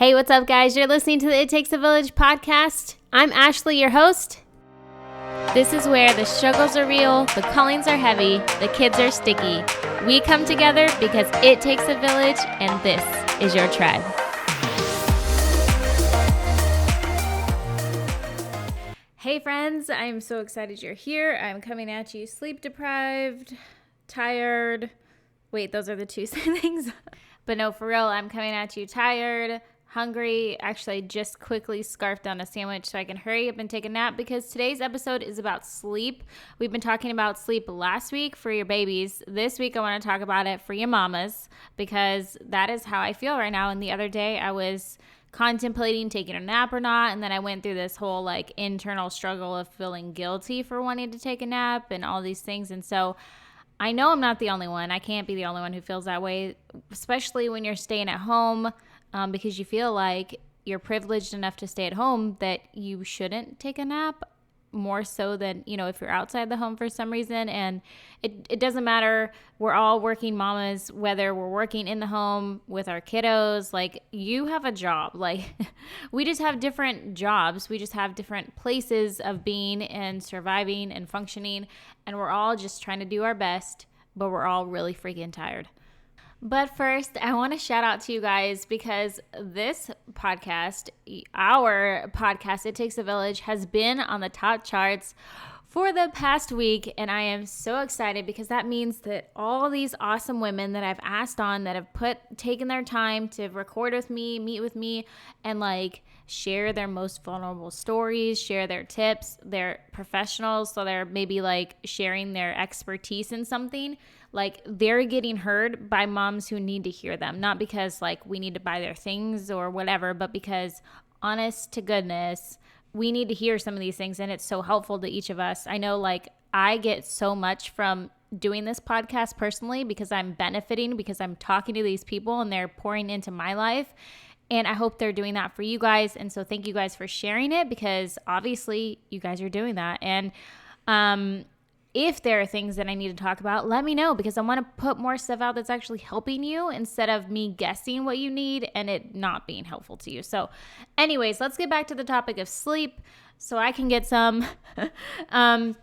Hey, what's up, guys? You're listening to the It Takes a Village podcast. I'm Ashley, your host. This is where the struggles are real, the callings are heavy, the kids are sticky. We come together because it takes a village, and this is your tribe. Hey, friends. I'm so excited you're here. I'm coming at you sleep deprived, tired. Wait, those are the two same things. But no, for real, I'm coming at you tired, hungry. Actually, I just quickly scarfed down a sandwich so I can hurry up and take a nap because today's episode is about sleep. We've been talking about sleep last week for your babies. This week, I want to talk about it for your mamas because that is how I feel right now. And the other day, I was contemplating taking a nap or not, and then I went through this whole internal struggle of feeling guilty for wanting to take a nap and all these things. And so I know I'm not the only one. I can't be the only one who feels that way, especially when you're staying at home because you feel like you're privileged enough to stay at home that you shouldn't take a nap more so than, if you're outside the home for some reason. And it doesn't matter. We're all working mamas, whether we're working in the home with our kiddos. You have a job. We just have different jobs. We just have different places of being and surviving and functioning. And we're all just trying to do our best, but we're all really freaking tired. But first, I want to shout out to you guys because this podcast, our podcast, It Takes a Village, has been on the top charts for the past week. And I am so excited because that means that all these awesome women that I've asked on that have taken their time to record with me, meet with me, and share their most vulnerable stories, share their tips. They're professionals, so they're maybe sharing their expertise in something. They're getting heard by moms who need to hear them, not because we need to buy their things or whatever, but because honest to goodness, we need to hear some of these things, and it's so helpful to each of us. I know I get so much from doing this podcast personally because I'm benefiting, because I'm talking to these people and they're pouring into my life. And I hope they're doing that for you guys. And so thank you guys for sharing it because obviously you guys are doing that. And if there are things that I need to talk about, let me know because I want to put more stuff out that's actually helping you instead of me guessing what you need and it not being helpful to you. So anyways, let's get back to the topic of sleep so I can get some. It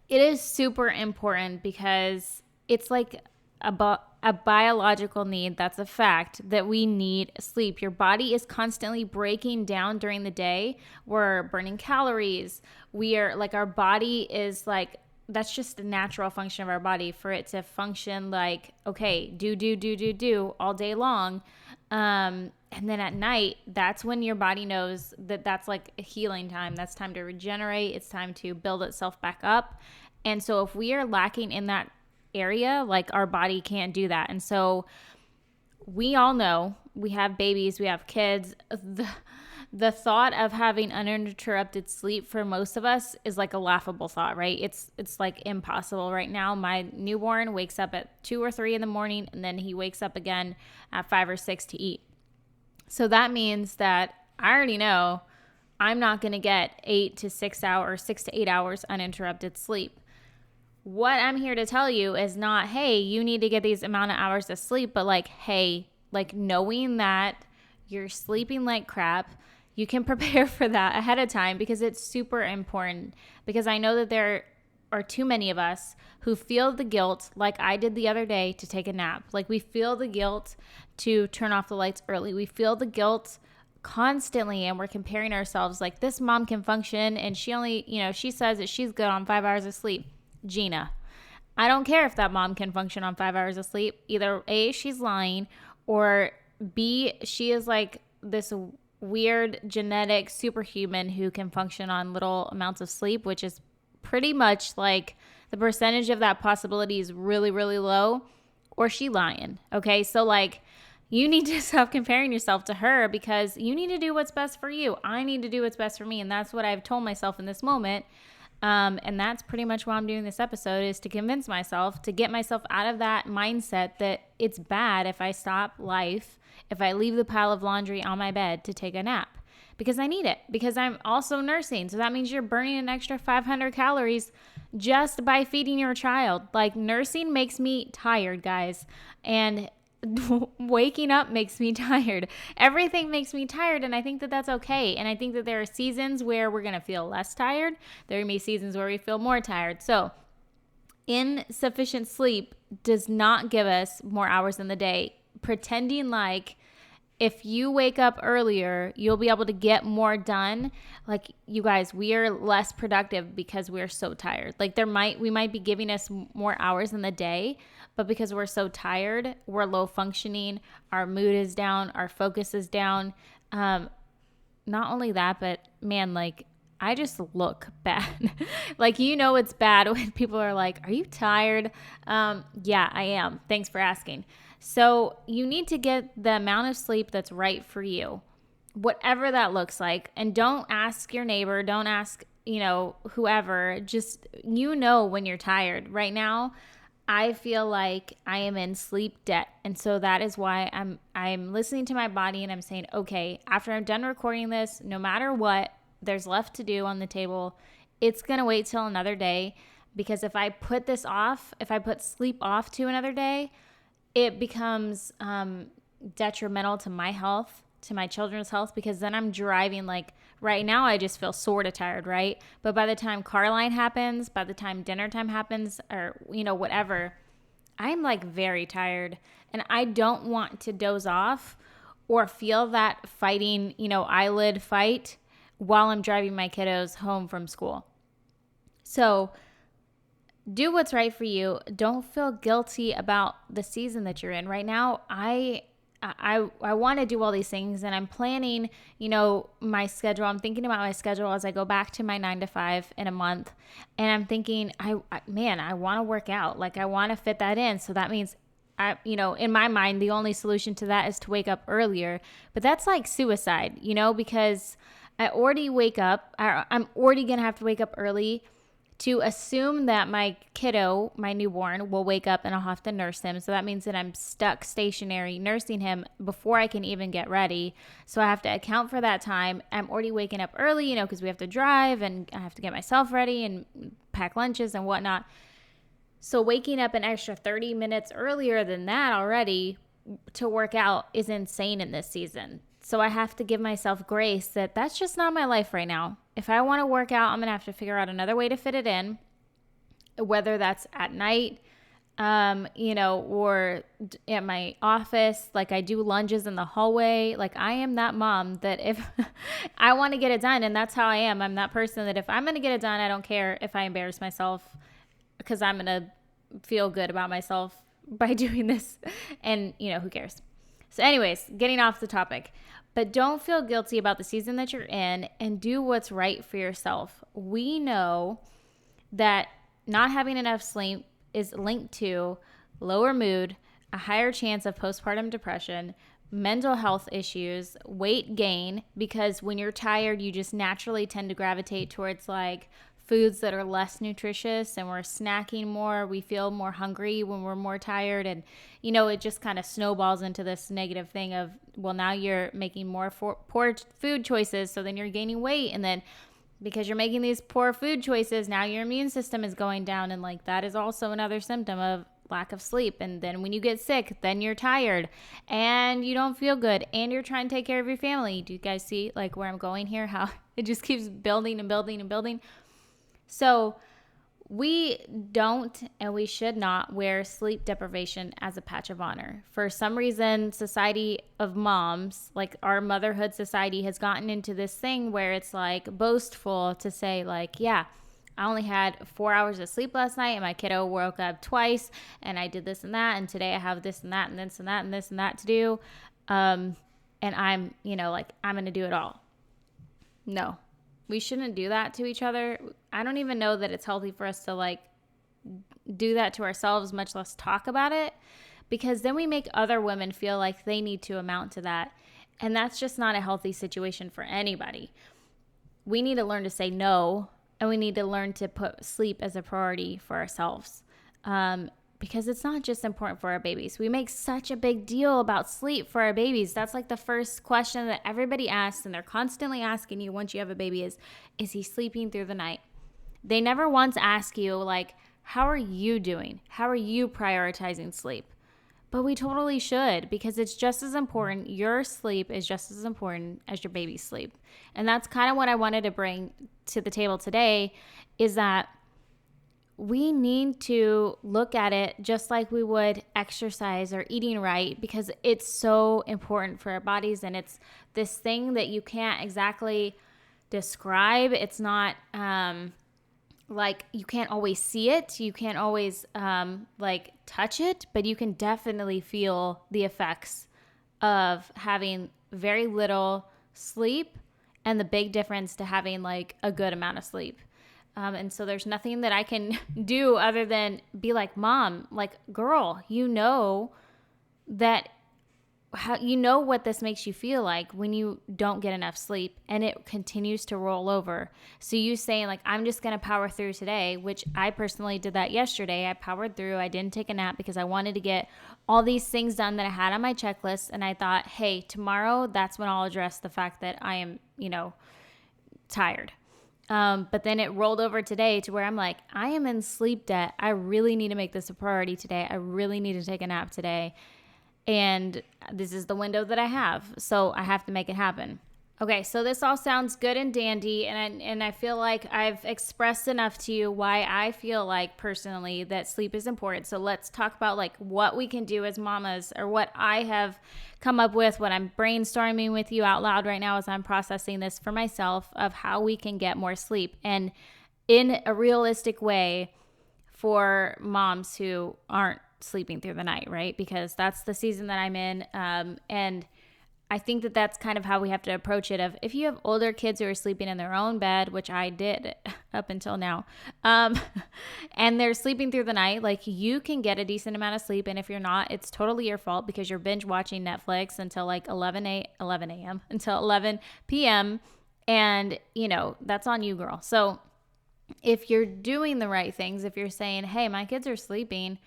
is super important because it's a biological need. That's a fact that we need sleep. Your body is constantly breaking down during the day. We're burning calories. We are our body is that's just a natural function of our body for it to function do all day long. And then at night, that's when your body knows that that's a healing time. That's time to regenerate. It's time to build itself back up. And so if we are lacking in that area, our body can't do that. And so we all know we have babies, we have kids. The thought of having uninterrupted sleep for most of us is a laughable thought, right? It's impossible right now. My newborn wakes up at 2 or 3 in the morning, and then he wakes up again at 5 or 6 to eat. So that means that I already know I'm not going to get 6 to 8 hours uninterrupted sleep. What I'm here to tell you is not, hey, you need to get these amount of hours of sleep, but hey, knowing that you're sleeping like crap, you can prepare for that ahead of time because it's super important. Because I know that there are too many of us who feel the guilt, like I did the other day, to take a nap. We feel the guilt to turn off the lights early. We feel the guilt constantly, and we're comparing ourselves. This mom can function, and she only, she says that she's good on 5 hours of sleep. Gina, I don't care if that mom can function on 5 hours of sleep. Either A, she's lying, or B, she is this weird genetic superhuman who can function on little amounts of sleep, which is pretty much the percentage of that possibility is really, really low, or she lying. Okay. So you need to stop comparing yourself to her because you need to do what's best for you. I need to do what's best for me. And that's what I've told myself in this moment. And that's pretty much why I'm doing this episode, is to convince myself, to get myself out of that mindset that it's bad if I stop life, if I leave the pile of laundry on my bed to take a nap, because I need it, because I'm also nursing. So that means you're burning an extra 500 calories just by feeding your child. Nursing makes me tired, guys. And waking up makes me tired. Everything makes me tired, and I think that that's okay. And I think that there are seasons where we're going to feel less tired. There are going to be seasons where we feel more tired. So insufficient sleep does not give us more hours in the day. Pretending like if you wake up earlier, you'll be able to get more done. Like, you guys, we are less productive because we're so tired. Like, we might be giving us more hours in the day, but because we're so tired, we're low functioning. Our mood is down. Our focus is down. Not only that, but man, like, I just look bad. Like, it's bad when people are like, are you tired? Yeah, I am. Thanks for asking. So you need to get the amount of sleep that's right for you, whatever that looks like. And don't ask your neighbor. Don't ask, whoever. Just, when you're tired. Right now, I feel like I am in sleep debt. And so that is why I'm listening to my body and I'm saying, okay, after I'm done recording this, no matter what there's left to do on the table, it's going to wait till another day. Because if I put this off, if I put sleep off to another day, it becomes detrimental to my health, to my children's health, because then I'm driving. Like, right now I just feel sort of tired, right? But by the time car line happens, by the time dinner time happens, or whatever, I'm like very tired, and I don't want to doze off or feel that fighting, eyelid fight while I'm driving my kiddos home from school. So do what's right for you. Don't feel guilty about the season that you're in. Right now, I want to do all these things, and I'm planning, my schedule. I'm thinking about my schedule as I go back to my 9 to 5 in a month. And I'm thinking, I want to work out. Like, I want to fit that in. So that means in my mind, the only solution to that is to wake up earlier. But that's like suicide, because I already wake up. I'm already going to have to wake up early to assume that my kiddo, my newborn, will wake up and I'll have to nurse him. So that means that I'm stuck stationary nursing him before I can even get ready. So I have to account for that time. I'm already waking up early, because we have to drive and I have to get myself ready and pack lunches and whatnot. So waking up an extra 30 minutes earlier than that already to work out is insane in this season. So I have to give myself grace that that's just not my life right now. If I want to work out, I'm going to have to figure out another way to fit it in, whether that's at night, or at my office. Like, I do lunges in the hallway. Like, I am that mom that if I want to get it done, and that's how I am. I'm that person that if I'm going to get it done, I don't care if I embarrass myself, because I'm going to feel good about myself by doing this. And, who cares? So anyways, getting off the topic, but don't feel guilty about the season that you're in, and do what's right for yourself. We know that not having enough sleep is linked to lower mood, a higher chance of postpartum depression, mental health issues, weight gain, because when you're tired, you just naturally tend to gravitate towards like foods that are less nutritious, and we're snacking more. We feel more hungry when we're more tired. And, it just kind of snowballs into this negative thing of, well, now you're making more poor food choices. So then you're gaining weight. And then because you're making these poor food choices, now your immune system is going down. And like, that is also another symptom of lack of sleep. And then when you get sick, then you're tired and you don't feel good, and you're trying to take care of your family. Do you guys see like where I'm going here? How it just keeps building and building and building. So we don't, and we should not wear sleep deprivation as a patch of honor. For some reason, society of moms, like our motherhood society, has gotten into this thing where it's like boastful to say like, yeah, I only had 4 hours of sleep last night, and my kiddo woke up twice, and I did this and that, and today I have this and that and this and that and this and that to do. And I'm, I'm going to do it all. No. We shouldn't do that to each other. I don't even know that it's healthy for us to like do that to ourselves, much less talk about it, because then we make other women feel like they need to amount to that. And that's just not a healthy situation for anybody. We need to learn to say no, and we need to learn to put sleep as a priority for ourselves. Because it's not just important for our babies. We make such a big deal about sleep for our babies. That's like the first question that everybody asks, and they're constantly asking you once you have a baby is he sleeping through the night? They never once ask you like, how are you doing? How are you prioritizing sleep? but we totally should, because it's just as important. Your sleep is just as important as your baby's sleep. And that's kind of what I wanted to bring to the table today, is that we need to look at it just like we would exercise or eating right, because it's so important for our bodies. And it's this thing that you can't exactly describe. It's not like you can't always see it. You can't always like touch it, but you can definitely feel the effects of having very little sleep and the big difference to having like a good amount of sleep. And so there's nothing that I can do other than be like, Mom, like, girl, you know that what this makes you feel like when you don't get enough sleep and it continues to roll over. So you saying like, I'm just going to power through today, which I personally did that yesterday. I powered through. I didn't take a nap because I wanted to get all these things done that I had on my checklist. And I thought, hey, tomorrow, that's when I'll address the fact that I am, tired. But then it rolled over today to where I'm like, I am in sleep debt. I really need to make this a priority today. I really need to take a nap today. And this is the window that I have. So I have to make it happen. Okay, so this all sounds good and dandy. And I feel like I've expressed enough to you why I feel like personally that sleep is important. So let's talk about like what we can do as mamas, or what I have come up with, what I'm brainstorming with you out loud right now as I'm processing this for myself, of how we can get more sleep, and in a realistic way for moms who aren't sleeping through the night, right? Because that's the season that I'm in. And I think that that's kind of how we have to approach it. Of if you have older kids who are sleeping in their own bed, which I did up until now, and they're sleeping through the night, like, you can get a decent amount of sleep. And if you're not, it's totally your fault, because you're binge watching Netflix until like 11 a.m. until 11 p.m. And that's on you, girl. So if you're doing the right things, if you're saying, hey, my kids are sleeping,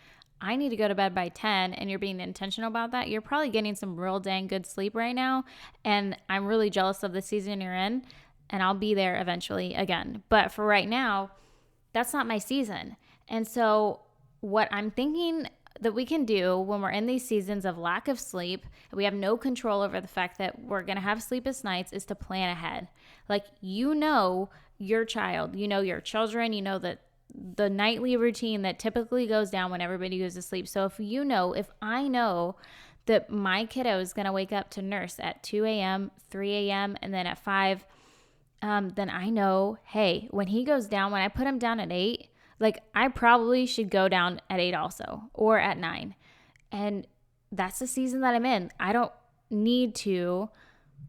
I need to go to bed by 10, and you're being intentional about that, you're probably getting some real dang good sleep right now. And I'm really jealous of the season you're in, and I'll be there eventually again. But for right now, that's not my season. And so what I'm thinking that we can do when we're in these seasons of lack of sleep, we have no control over the fact that we're going to have sleepless nights, is to plan ahead. Like, your child, your children, that the nightly routine that typically goes down when everybody goes to sleep. So if I know that my kiddo is going to wake up to nurse at 2 a.m., 3 a.m., and then at 5, then I know, hey, when he goes down, when I put him down at 8, like, I probably should go down at 8 also, or at 9. And that's the season that I'm in. I don't need to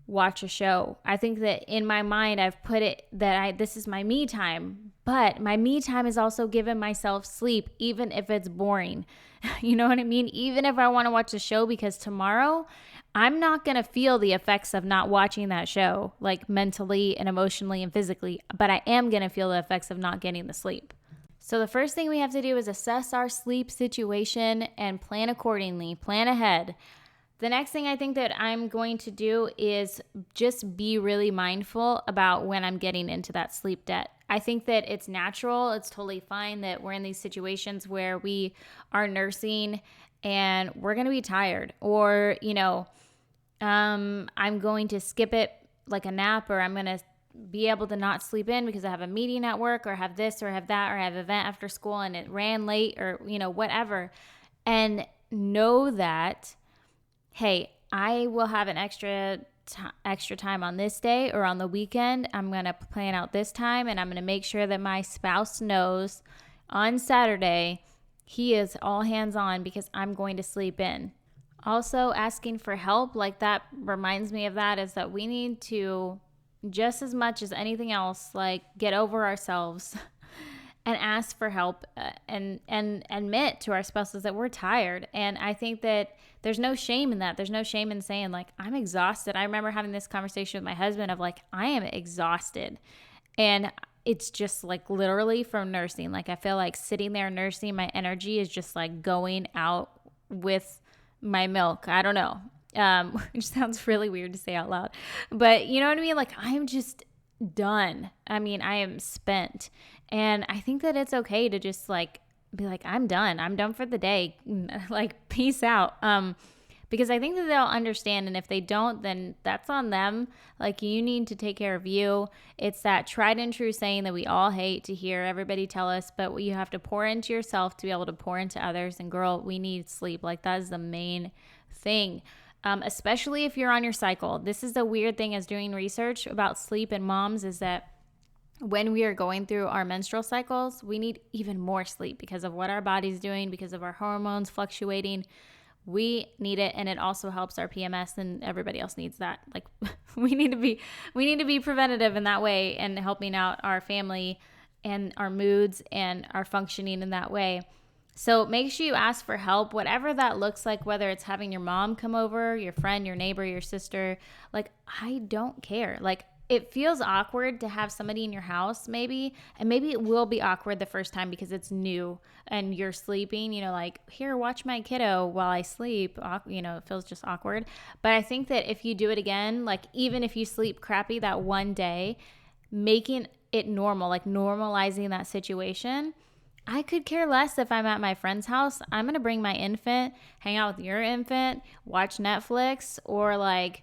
watch a show. I think that in my mind, I've put it that this is my me time, but my me time is also giving myself sleep, even if it's boring. You know what I mean? Even if I want to watch a show, because tomorrow I'm not going to feel the effects of not watching that show, like mentally and emotionally and physically, but I am going to feel the effects of not getting the sleep. So the first thing we have to do is assess our sleep situation and plan accordingly, plan ahead. The next thing I think that I'm going to do is just be really mindful about when I'm getting into that sleep debt. I think that it's natural. It's totally fine that we're in these situations where we are nursing and we're going to be tired, or, I'm going to skip it like a nap, or I'm going to be able to not sleep in because I have a meeting at work, or have this or have that, or I have an event after school and it ran late, or, whatever. And know that, hey, I will have an extra time on this day or on the weekend. I'm going to plan out this time, and I'm going to make sure that my spouse knows on Saturday he is all hands on, because I'm going to sleep in. Also, asking for help, like, that reminds me of that, is that we need to, just as much as anything else, like, get over ourselves and ask for help, and admit to our spouses that we're tired. And I think that there's no shame in that. There's no shame in saying, like, I'm exhausted. I remember having this conversation with my husband of, like, I am exhausted. And it's just, like, literally from nursing. Like, I feel like sitting there nursing, my energy is just, like, going out with my milk. I don't know. Which sounds really weird to say out loud. But you know what I mean? Like, I'm just done. I mean, I am spent. And I think that it's okay to just, like, be like, I'm done for the day. Like, peace out. Because I think that they'll understand. And if they don't, then that's on them. Like, you need to take care of you. It's that tried and true saying that we all hate to hear everybody tell us, but you have to pour into yourself to be able to pour into others. And girl, we need sleep. Like, that is the main thing. Especially if you're on your cycle. This is the weird thing as doing research about sleep and moms is that when we are going through our menstrual cycles, we need even more sleep because of what our body's doing, because of our hormones fluctuating. We need it, and it also helps our PMS, and everybody else needs that. Like, we need to be preventative in that way and helping out our family and our moods and our functioning in that way. So make sure you ask for help, whatever that looks like, whether it's having your mom come over, your friend, your neighbor, your sister. Like, I don't care. Like, it feels awkward to have somebody in your house maybe, and maybe it will be awkward the first time because it's new and you're sleeping, like, here, watch my kiddo while I sleep. It feels just awkward. But I think that if you do it again, like, even if you sleep crappy that one day, making it normal, like normalizing that situation. I could care less if I'm at my friend's house. I'm going to bring my infant, hang out with your infant, watch Netflix, or like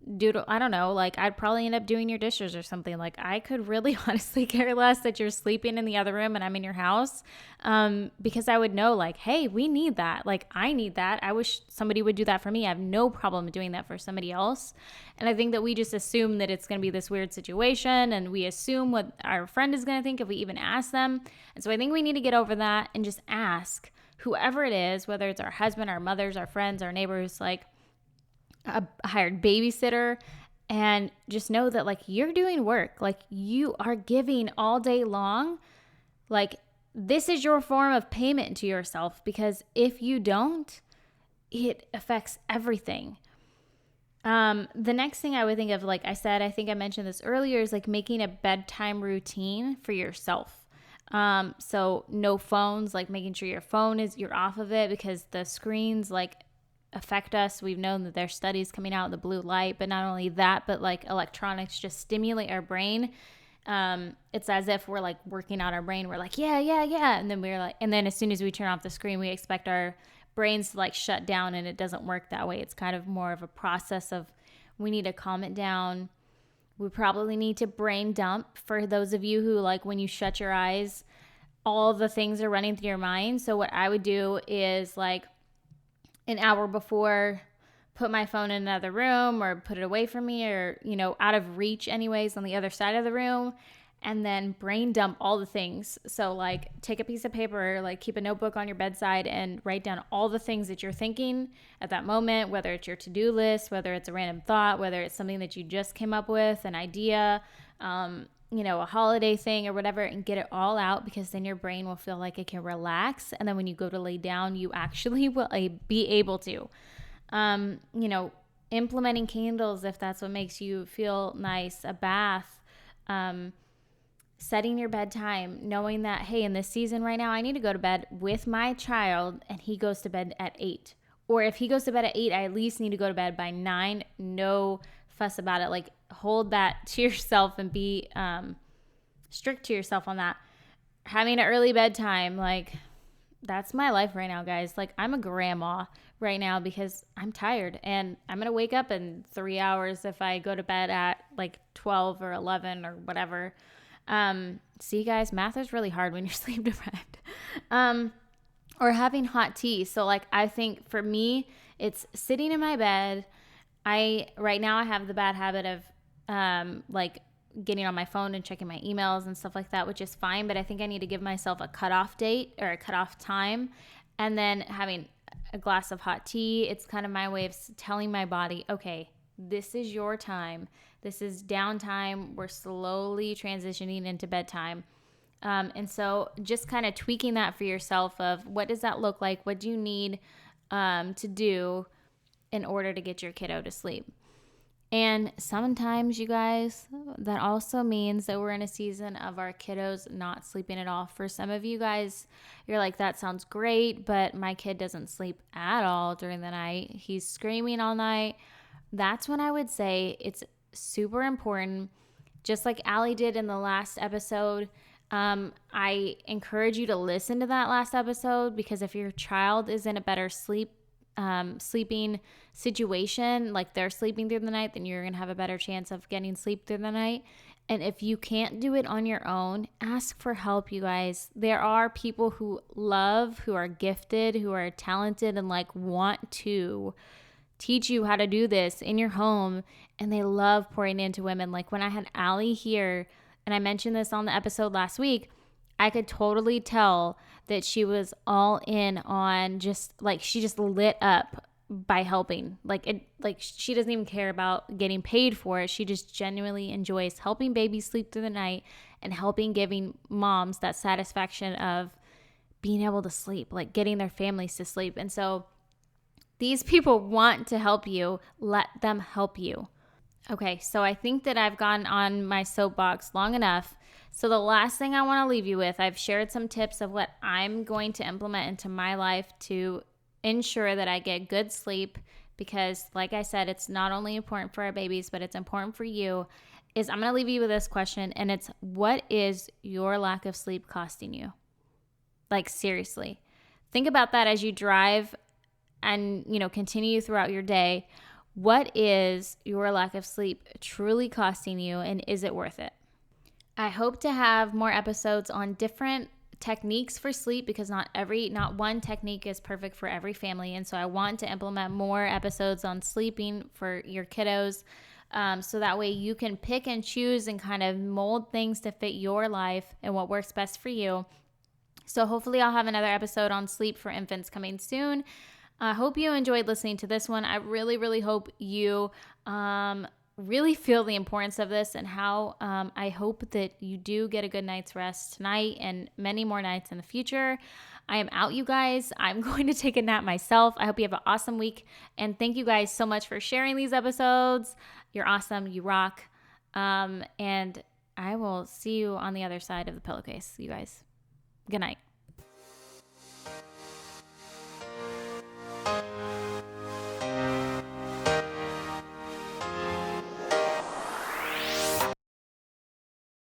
I don't know, like I'd probably end up doing your dishes or something. Like, I could really honestly care less that you're sleeping in the other room and I'm in your house, because I would know, like, hey, we need that. Like, I need that. I wish somebody would do that for me. I have no problem doing that for somebody else. And I think that we just assume that it's going to be this weird situation, and we assume what our friend is going to think if we even ask them. And so I think we need to get over that and just ask whoever it is, whether it's our husband, our mothers, our friends, our neighbors, like a hired babysitter, and just know that, like, you're doing work. Like, you are giving all day long. Like, this is your form of payment to yourself, because if you don't, it affects everything. The next thing I would think of, like I said, I think I mentioned this earlier, is like making a bedtime routine for yourself. So no phones, like making sure you're off of it, because the screens, like, affect us. We've known that there's studies coming out, the blue light, but not only that, but like electronics just stimulate our brain. It's as if we're like working out our brain. We're like, yeah. And then as soon as we turn off the screen, we expect our brains to like shut down, and it doesn't work that way. It's kind of more of a process of, we need to calm it down. We probably need to brain dump, for those of you who, like, when you shut your eyes, all the things are running through your mind. So what I would do is, like, an hour before, put my phone in another room or put it away from me, or, out of reach anyways, on the other side of the room, and then brain dump all the things. So, like, take a piece of paper, like keep a notebook on your bedside and write down all the things that you're thinking at that moment, whether it's your to-do list, whether it's a random thought, whether it's something that you just came up with, an idea, a holiday thing or whatever, and get it all out, because then your brain will feel like it can relax. And then when you go to lay down, you actually will be able to, implementing candles if that's what makes you feel nice, a bath, setting your bedtime, knowing that, hey, in this season right now, I need to go to bed with my child, and he goes to bed at 8. Or if he goes to bed at 8, I at least need to go to bed by 9. No fuss about it. Like, hold that to yourself and be strict to yourself on that. Having an early bedtime, like, that's my life right now, guys. Like, I'm a grandma right now because I'm tired, and I'm going to wake up in 3 hours if I go to bed at like 12 or 11 or whatever. See, guys, math is really hard when you're sleep deprived. Or having hot tea. So, like, I think for me, it's sitting in my bed. Right now I have the bad habit of like getting on my phone and checking my emails and stuff like that, which is fine, but I think I need to give myself a cutoff date or a cutoff time, and then having a glass of hot tea. It's kind of my way of telling my body, okay, this is your time. This is downtime. We're slowly transitioning into bedtime. And so just kind of tweaking that for yourself of, what does that look like? What do you need to do in order to get your kiddo to sleep? And sometimes, you guys, that also means that we're in a season of our kiddos not sleeping at all. For some of you guys, you're like, that sounds great, but my kid doesn't sleep at all during the night. He's screaming all night. That's when I would say it's super important, just like Allie did in the last episode, I encourage you to listen to that last episode, because if your child is in a better sleeping situation, like they're sleeping through the night, then you're going to have a better chance of getting sleep through the night. And if you can't do it on your own, ask for help, you guys. There are people who are gifted, who are talented, and like want to teach you how to do this in your home. And they love pouring into women. Like when I had Allie here, and I mentioned this on the episode last week, I could totally tell that she was all in on she just lit up by helping. She doesn't even care about getting paid for it. She just genuinely enjoys helping babies sleep through the night and giving moms that satisfaction of being able to sleep, like getting their families to sleep. And so these people want to help you. Let them help you. Okay, so I think that I've gone on my soapbox long enough. So the last thing I want to leave you with, I've shared some tips of what I'm going to implement into my life to ensure that I get good sleep, because like I said, it's not only important for our babies, but it's important for you. I'm going to leave you with this question, and it's, what is your lack of sleep costing you? Like, seriously. Think about that as you drive and, continue throughout your day. What is your lack of sleep truly costing you, and is it worth it? I hope to have more episodes on different techniques for sleep, because not one technique is perfect for every family. And so I want to implement more episodes on sleeping for your kiddos, so that way you can pick and choose and kind of mold things to fit your life and what works best for you. So hopefully I'll have another episode on sleep for infants coming soon. I hope you enjoyed listening to this one. I really, really hope you really feel the importance of this, and how I hope that you do get a good night's rest tonight and many more nights in the future. I am out, you guys. I'm going to take a nap myself. I hope you have an awesome week. And thank you guys so much for sharing these episodes. You're awesome. You rock. And I will see you on the other side of the pillowcase, you guys. Good night.